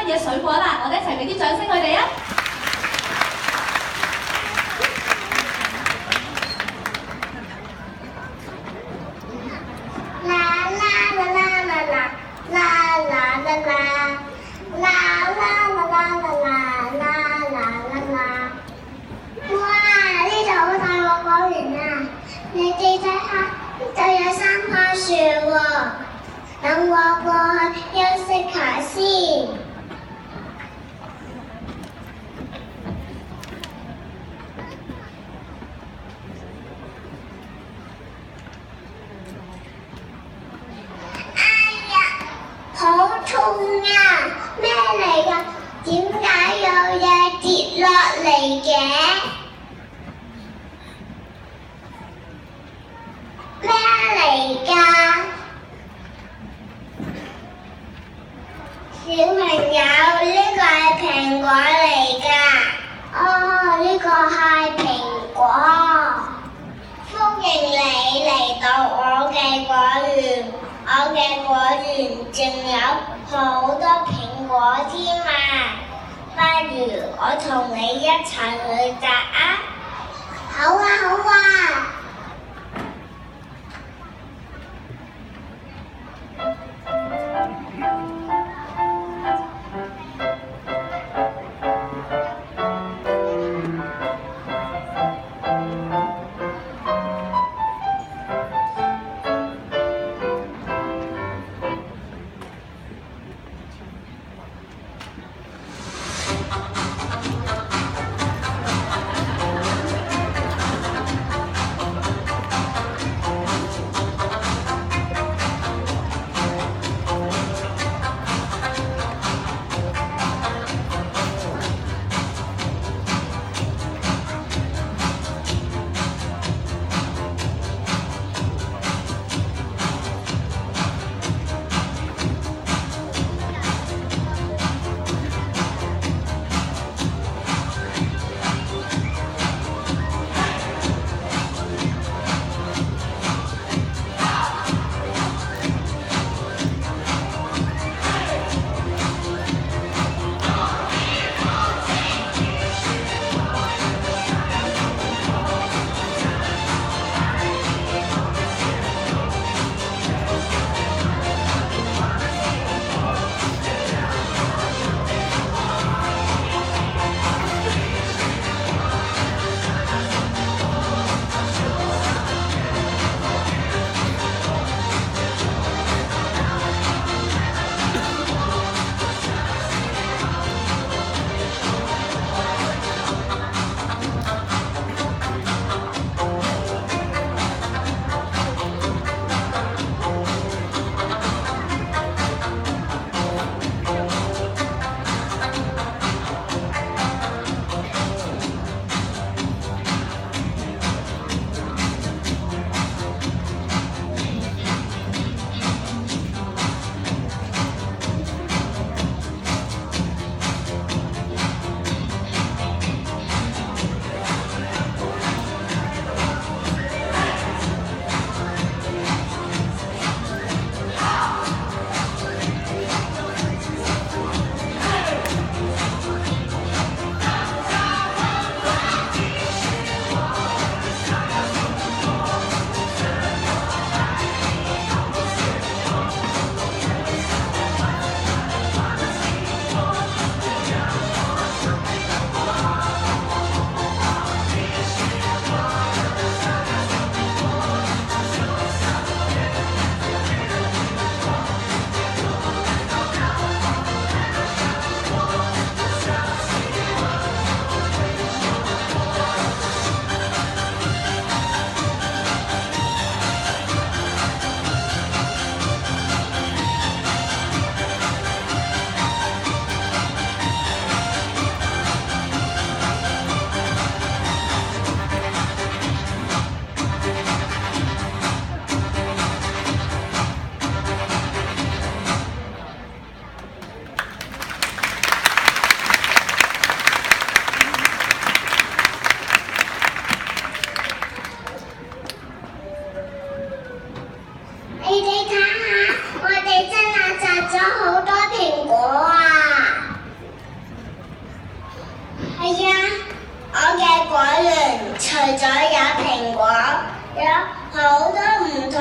嘅水果啦！我哋一齊俾啲掌聲佢哋啊！你哋睇下，呢度有3棵樹喎，等我過去休息下先。哎呀，好痛啊！咩嚟㗎？點解有嘢跌落嚟嘅？咩嚟㗎？小朋友，呢個係蘋果嚟㗎。哦，呢個係蘋果。歡迎你嚟到我嘅果園，我嘅果園仲有好多蘋果添啊！不如我同你一齊去摘啊！好啊，好啊！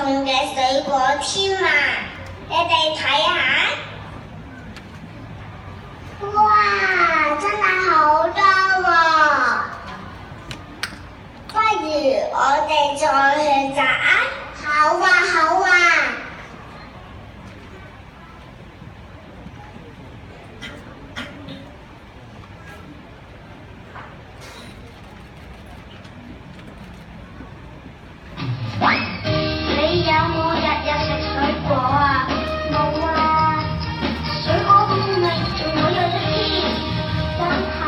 同嘅水果添啊！你哋睇下，哇，真係好多喎！不如我哋再去摘啊！好啊，好啊！你有冇日日食水果啊？冇啊！水果好味，仲好有得添，真係。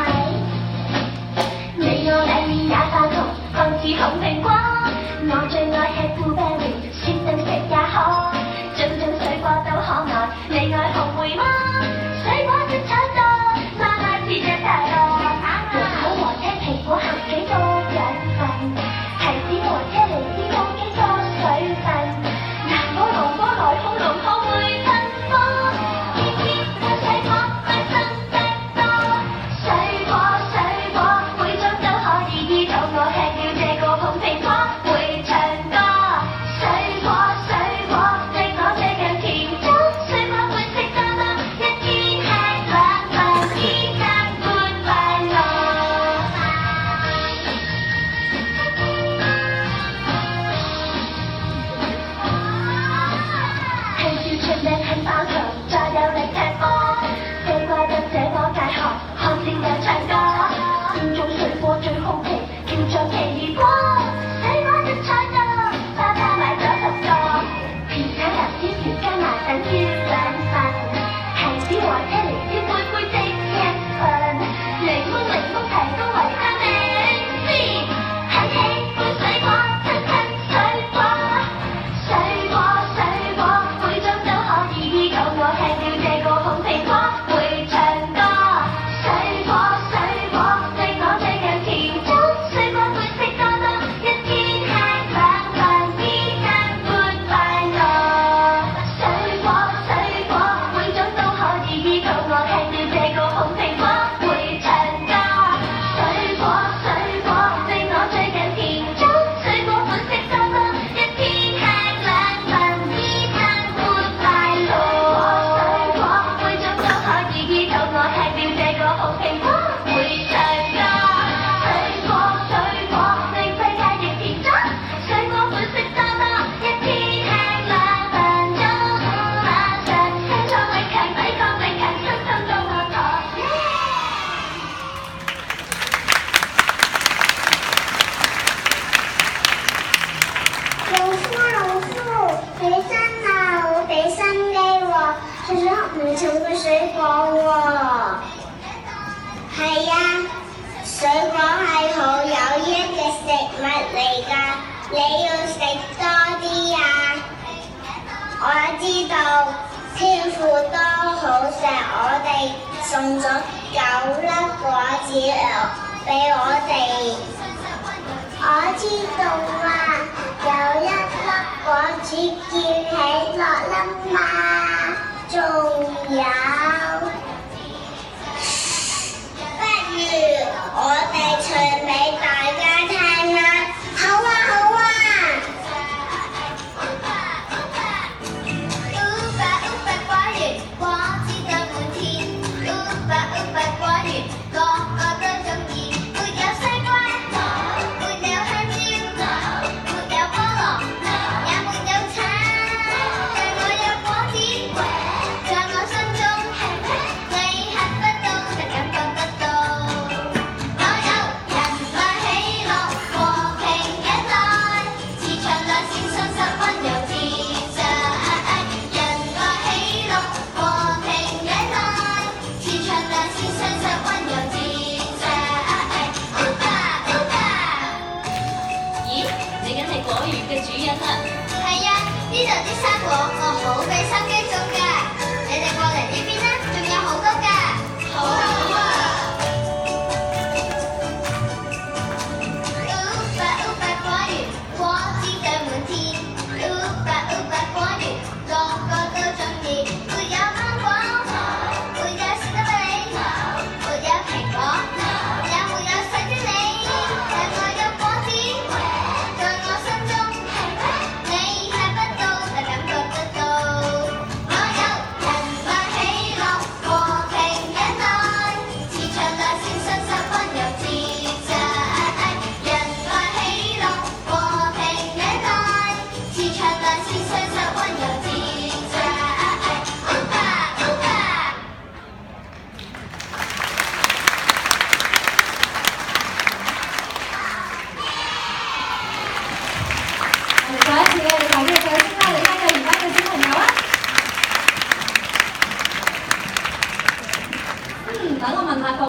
你我裡面也相同，各自紅蘋果。我最愛吃 blueberry， 雪定食也可。種種水果都可愛，你愛紅莓嗎？水果真炒作，媽媽煮得太多。芋頭和青蘋果合幾多養分？提子和車厘子多幾多水分？南瓜龍菠蘿好濃好會噴火，天天吃水果開心得多。水果水果，每種都可以醫肚餓，吃了這個紅蘋果會唱歌。水果水果，令我最近甜咗。水果本色多多，一天吃兩份，天生歡快樂。聽朝出名很爆場，再有力踢波。四怪得這個大學，看小人唱歌。邊種水果最好奇，叫做奇異果。水果一採到，爸爸買咗10個。甜橙油椒魚加麻等要兩份，提子和車厘子每杯即1份。檸檬提供維他命 C， 很喜歡水果，親水果。水果水果，每種都可以醫肚餓，吃了這個紅蘋果會唱歌。水果水果，令我最近甜咗。水果本色多多，一天吃兩份，天生歡快樂。水果水果，每種都可以醫肚餓，吃了這個紅蘋果會唱歌。水果水果，令我最近甜咗。水果本色多多，一天吃兩份，天生歡快樂。水果每種都可以醫肚餓，吃了這個紅蘋果會唱歌。水果水果，令世界亦甜咗。水果本色多多，一天吃兩份，中馬上青壯力強，抵抗力強，身心都可妥。老夫，你真係好俾心機喎，食咗唔同嘅水果喎。係啊，水果係好有益嘅食物嚟㗎，你要食多啲啊！我知道天父都好錫我哋，送咗9粒果子俾我哋。我知道啊，有1粒果子叫喜樂粒嘛，仲有，不如我哋唱俾大家聽啦。好啊，好啊。果園，果子堆滿天。果園，個個都中意。沒有西瓜，沒有香蕉，沒有菠蘿，也沒有橙。但我有果子，在我心中，你吃不到，卻感覺得到。我有人愛喜樂，和平忍耐，慈祥良善信實溫柔自在。人愛喜樂，和平忍耐，慈祥良善信實溫柔自在。咦，你梗係果園嘅主人啦？係啊，呢度啲生果我好俾心機